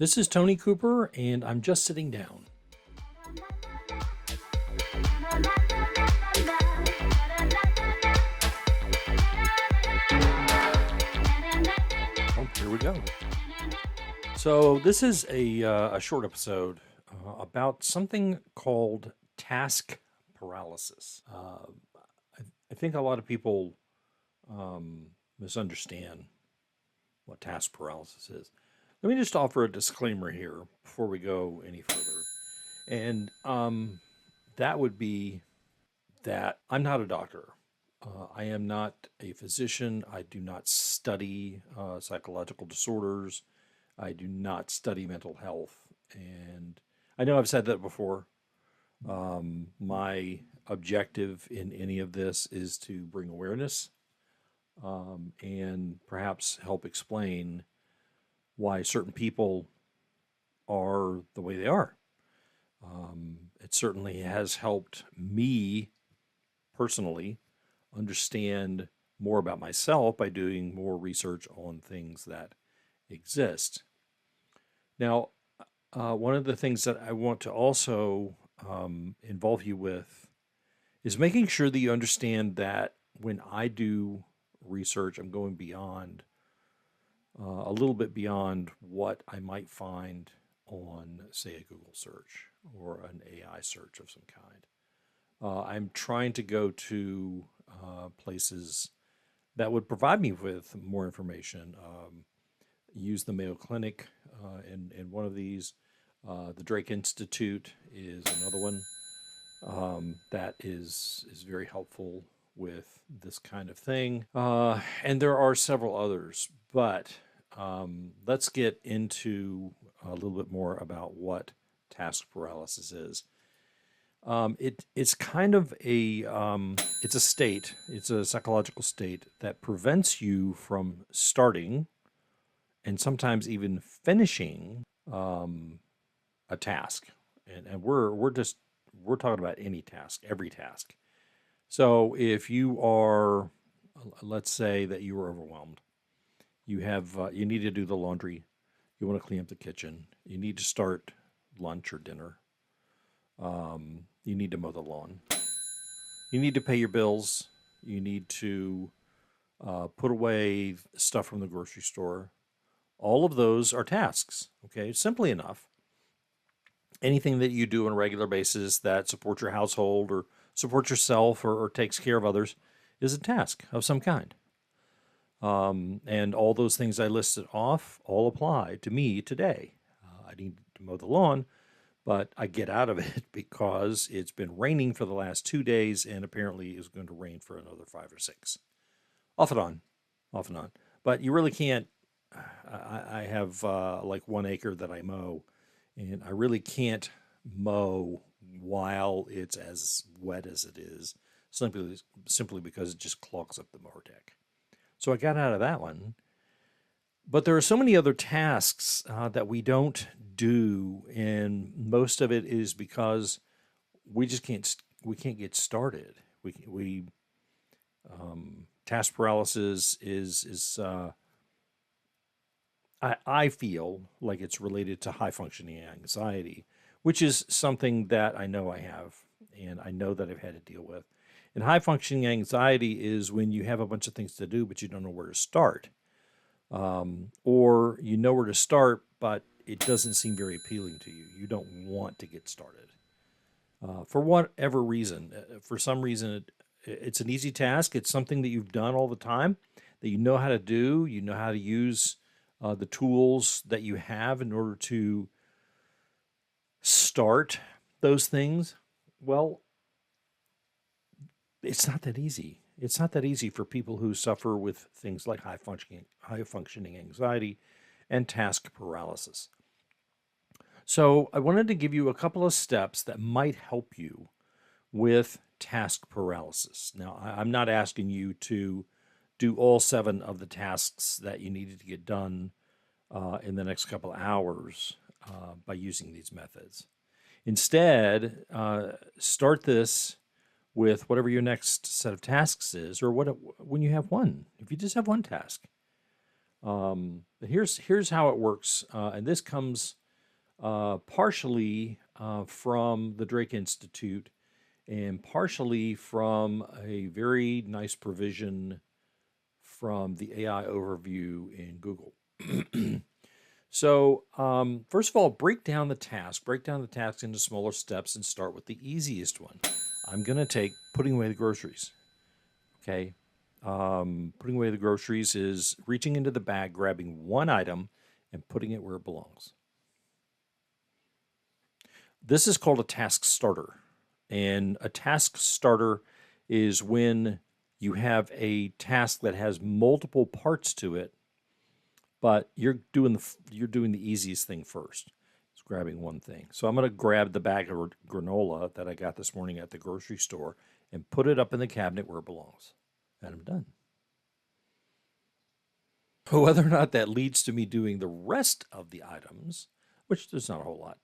This is Tony Cooper, and I'm just sitting down. Oh, here we go. So this is a short episode about something called task paralysis. I think a lot of people misunderstand what task paralysis is. Let me just offer a disclaimer here before we go any further. And that would be that I'm not a doctor. I am not a physician. I do not study psychological disorders. I do not study mental health. And I know I've said that before. My objective in any of this is to bring awareness and perhaps help explain why certain people are the way they are. It certainly has helped me personally understand more about myself by doing more research on things that exist. Now, one of the things that I want to also involve you with is making sure that you understand that when I do research, I'm going beyond a little bit beyond what I might find on, say, a Google search or an AI search of some kind. I'm trying to go to places that would provide me with more information. Use the Mayo Clinic in one of these. The Drake Institute is another one that is very helpful with this kind of thing. And there are several others, but let's get into a little bit more about what task paralysis is. It's kind of it's a state, it's a psychological state that prevents you from starting and sometimes even finishing a task. And we're talking about any task, every task. So if you are, let's say that you are overwhelmed, you need to do the laundry, you want to clean up the kitchen, you need to start lunch or dinner, you need to mow the lawn, you need to pay your bills, you need to put away stuff from the grocery store. All of those are tasks, okay? Simply enough. Anything that you do on a regular basis that supports your household or supports yourself or takes care of others is a task of some kind. And all those things I listed off all apply to me today. I need to mow the lawn, but I get out of it because it's been raining for the last 2 days and apparently is going to rain for another 5 or 6. Off and on, off and on. But you really can't. I have like 1 acre that I mow, and I really can't mow while it's as wet as it is, simply because it just clogs up the mower deck. So I got out of that one. But there are so many other tasks that we don't do, and most of it is because we just can't get started. Task paralysis is I feel like it's related to high functioning anxiety, which is something that I know I have and I know that I've had to deal with. And high functioning anxiety is when you have a bunch of things to do, but you don't know where to start. Or you know where to start, but it doesn't seem very appealing to you. You don't want to get started. For whatever reason, for some reason, it's an easy task. It's something that you've done all the time, that you know how to do. You know how to use the tools that you have in order to start those things. Well, it's not that easy. It's not that easy for people who suffer with things like high functioning anxiety and task paralysis. So I wanted to give you a couple of steps that might help you with task paralysis. Now, I'm not asking you to do all 7 of the tasks that you needed to get done in the next couple of hours by using these methods. Instead, start this with whatever your next set of tasks is, or when you have one. If you just have one task, But here's how it works, and this comes partially from the Drake Institute and partially from a very nice provision from the AI overview in Google. So, first of all, break down the task. Break down the task into smaller steps and start with the easiest one. I'm going to take putting away the groceries. Okay. Putting away the groceries is reaching into the bag, grabbing one item, and putting it where it belongs. This is called a task starter. And a task starter is when you have a task that has multiple parts to it, but you're doing the easiest thing first. It's grabbing one thing. So I'm going to grab the bag of granola that I got this morning at the grocery store and put it up in the cabinet where it belongs. And I'm done. Whether or not that leads to me doing the rest of the items, which there's not a whole lot,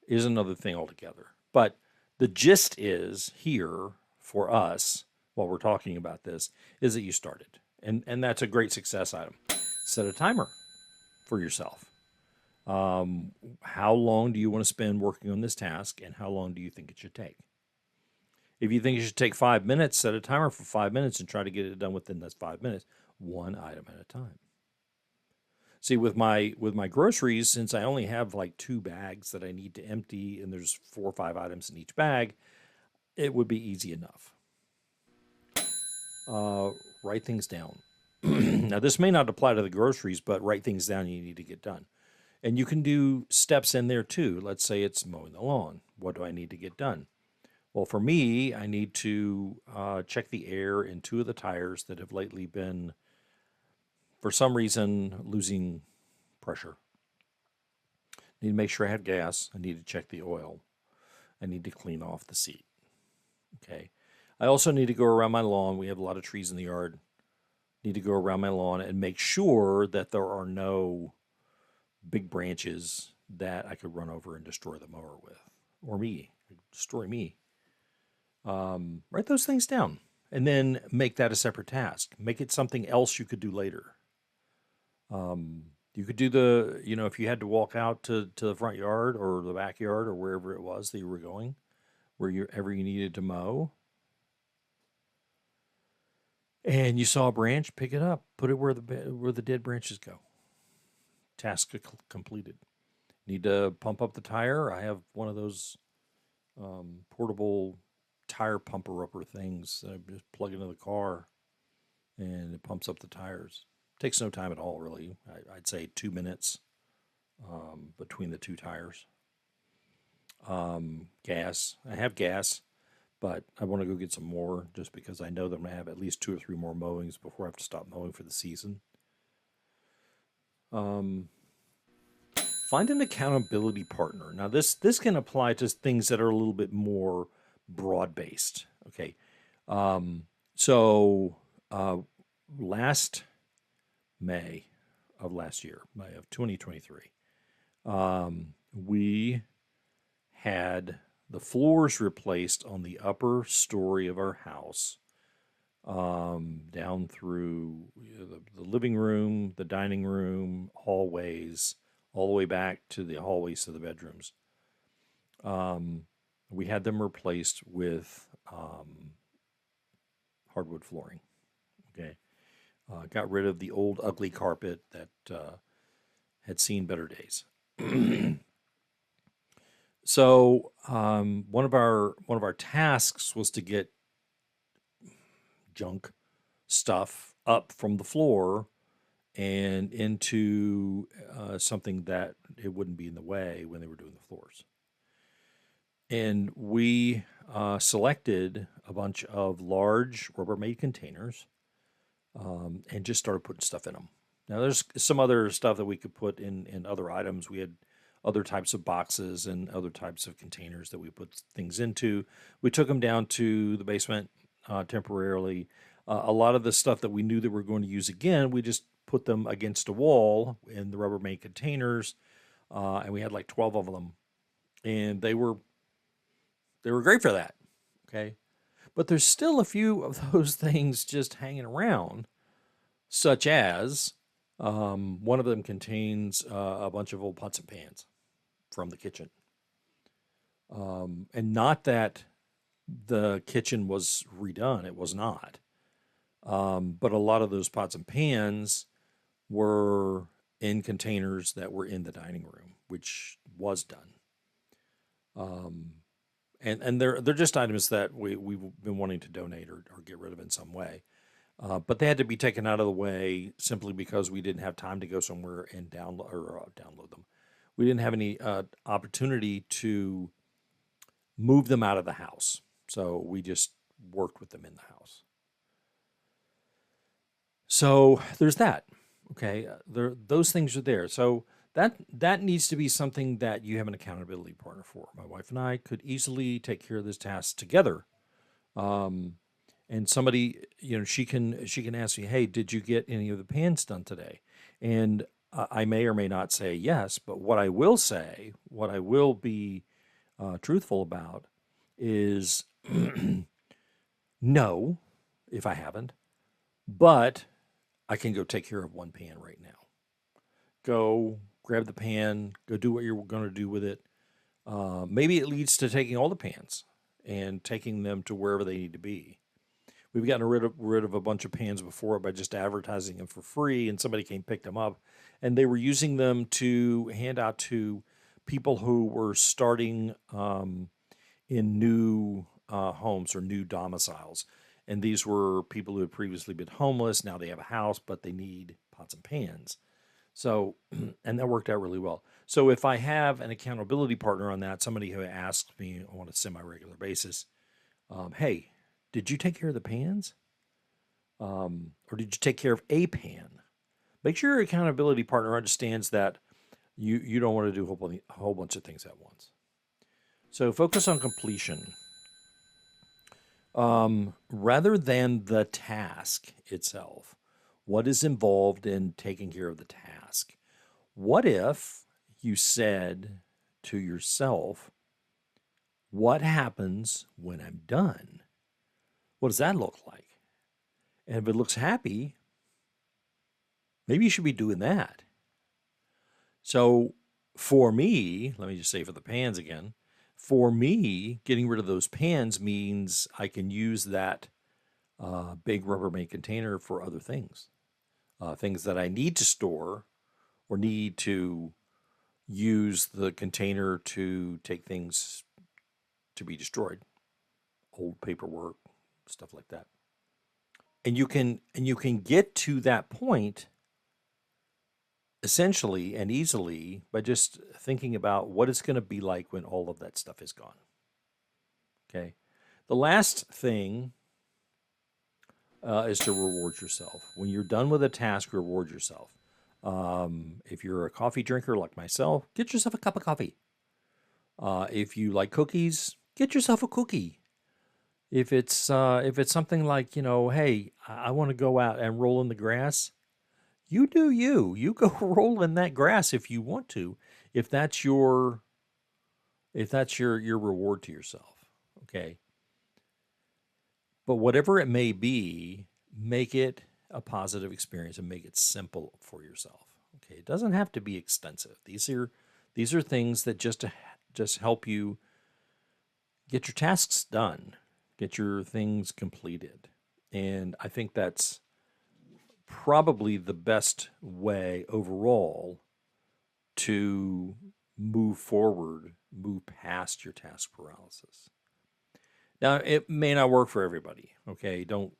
is another thing altogether. But the gist is here for us, while we're talking about this, is that you started. And that's a great success item. Set a timer for yourself. How long do you want to spend working on this task, and how long do you think it should take? If you think it should take 5 minutes, set a timer for 5 minutes and try to get it done within those 5 minutes, one item at a time. See, with my groceries, since I only have like 2 bags that I need to empty, and there's 4 or 5 items in each bag, it would be easy enough. Write things down. Now, this may not apply to the groceries, but write things down you need to get done. And you can do steps in there too. Let's say it's mowing the lawn. What do I need to get done? Well, for me, I need to check the air in 2 of the tires that have lately been, for some reason, losing pressure. I need to make sure I have gas. I need to check the oil. I need to clean off the seat. Okay. I also need to go around my lawn. We have a lot of trees in the yard. Need to go around my lawn and make sure that there are no big branches that I could run over and destroy the mower with, or me, destroy me. Write those things down and then make that a separate task. Make it something else you could do later. You could do if you had to walk out to the front yard or the backyard or wherever it was that you were going, wherever you needed to mow, and you saw a branch, pick it up, put it where the dead branches go. Task completed. Need to pump up the tire. I have one of those portable tire pumper upper things that I just plug into the car, and it pumps up the tires. Takes no time at all, really. I'd say 2 minutes between the 2 tires. Gas. I have gas, but I want to go get some more just because I know that I'm going to have at least 2 or 3 more mowings before I have to stop mowing for the season. Find an accountability partner. Now, this can apply to things that are a little bit more broad-based. Okay. Last May of last year, May of 2023, we had the floors replaced on the upper story of our house, down through the living room, the dining room, hallways, all the way back to the hallways to the bedrooms. We had them replaced with hardwood flooring. Okay. Got rid of the old ugly carpet that had seen better days. So one of our tasks was to get junk stuff up from the floor and into something that it wouldn't be in the way when they were doing the floors. And we selected a bunch of large Rubbermaid containers and just started putting stuff in them. Now, there's some other stuff that we could put in other items. We had other types of boxes and other types of containers that we put things into. We took them down to the basement temporarily. A lot of the stuff that we knew that we were going to use again, we just put them against a wall in the Rubbermaid containers, and we had like 12 of them, and they were great for that. Okay, but there's still a few of those things just hanging around such as one of them contains a bunch of old pots and pans from the kitchen. And not that the kitchen was redone, it was not. But a lot of those pots and pans were in containers that were in the dining room, which was done. And they're just items that we've been wanting to donate or get rid of in some way. But they had to be taken out of the way simply because we didn't have time to go somewhere and download them. We didn't have any opportunity to move them out of the house. So we just worked with them in the house. So there's that. Okay, those things are there. So that needs to be something that you have an accountability partner for. My wife and I could easily take care of this task together. And somebody, she can ask me, hey, did you get any of the pans done today? And I may or may not say yes, but what I will say, what I will be truthful about is no, if I haven't, but I can go take care of one pan right now. Go grab the pan, go do what you're going to do with it. Maybe it leads to taking all the pans and taking them to wherever they need to be. We've gotten rid of a bunch of pans before by just advertising them for free, and somebody came pick them up, and they were using them to hand out to people who were starting in new homes or new domiciles. And these were people who had previously been homeless. Now they have a house, but they need pots and pans. So, and that worked out really well. So if I have an accountability partner on that, somebody who asks me on a semi-regular basis, hey, did you take care of the pans? Or did you take care of a pan? Make sure your accountability partner understands that you don't want to do a whole bunch of things at once. So focus on completion. Rather than the task itself, what is involved in taking care of the task? What if you said to yourself, what happens when I'm done? What does that look like? And if it looks happy, maybe you should be doing that. So for me, let me just say for the pans again, for me, getting rid of those pans means I can use that big Rubbermaid container for other things. Things that I need to store or need to use the container to take things to be destroyed. Old paperwork, stuff like that. And you can get to that point essentially and easily by just thinking about what it's going to be like when all of that stuff is gone. Okay. The last thing is to reward yourself. When you're done with a task, reward yourself. If you're a coffee drinker like myself, get yourself a cup of coffee. If you like cookies, get yourself a cookie. If it's something like, hey, I want to go out and roll in the grass, you do you. You go roll in that grass if you want to. If that's your reward to yourself. Okay. But whatever it may be, make it a positive experience and make it simple for yourself. Okay. It doesn't have to be extensive. These are things that just help you get your tasks done, get your things completed. And I think that's probably the best way overall to move forward, move past your task paralysis. Now, it may not work for everybody, okay? Don't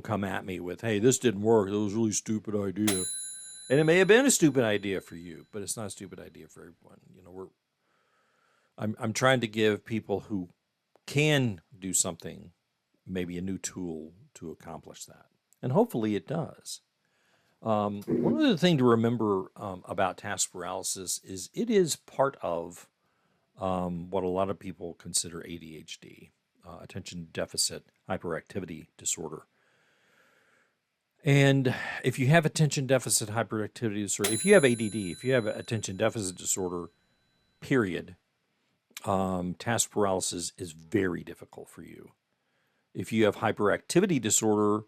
come at me with, hey, this didn't work. That was a really stupid idea. And it may have been a stupid idea for you, but it's not a stupid idea for everyone. I'm trying to give people who can do something maybe a new tool to accomplish that. And hopefully it does. One other thing to remember about task paralysis is it is part of what a lot of people consider ADHD, attention deficit hyperactivity disorder. And if you have attention deficit hyperactivity disorder, if you have ADD, if you have attention deficit disorder, period, task paralysis is very difficult for you. If you have hyperactivity disorder,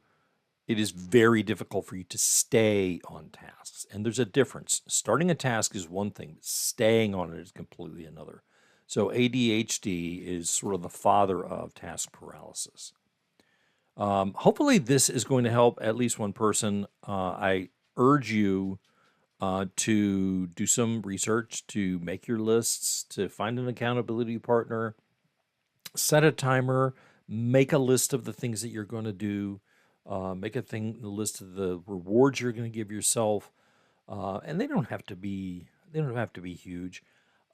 it is very difficult for you to stay on tasks. And there's a difference. Starting a task is one thing, but staying on it is completely another. So ADHD is sort of the father of task paralysis. Hopefully, this is going to help at least one person. I urge you to do some research, to make your lists, to find an accountability partner, set a timer, make a list of the things that you're going to do, make a list of the rewards you're going to give yourself, and they don't have to be huge.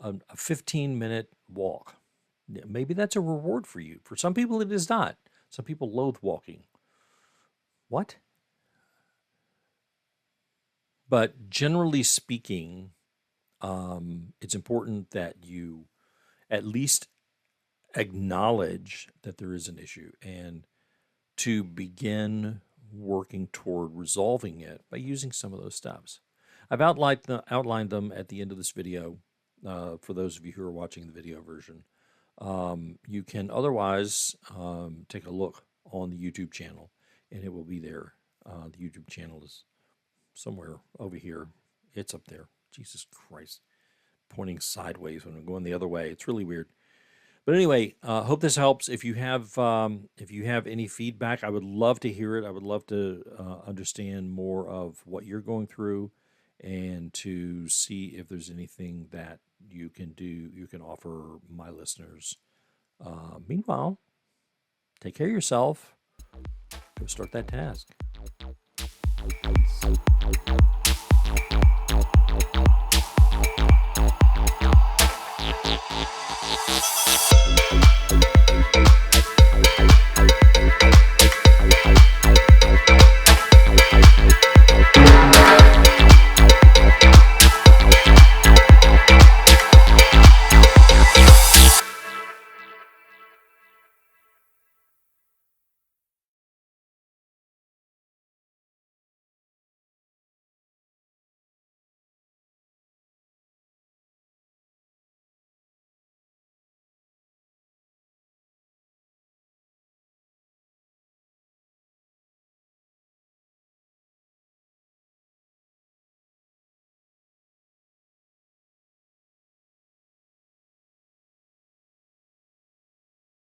A 15-minute walk, maybe that's a reward for you. For some people, it is not. Some people loathe walking. What? But generally speaking, it's important that you at least acknowledge that there is an issue and to begin working toward resolving it by using some of those steps. I've outlined them at the end of this video for those of you who are watching the video version. You can otherwise take a look on the YouTube channel, and it will be there. The YouTube channel is somewhere over here. It's up there. Jesus Christ. Pointing sideways when I'm going the other way. It's really weird. But anyway, hope this helps. If you have any feedback, I would love to hear it. I would love to understand more of what you're going through and to see if there's anything that you can do, you can offer my listeners. Meanwhile, take care of yourself. Go start that task. Peace.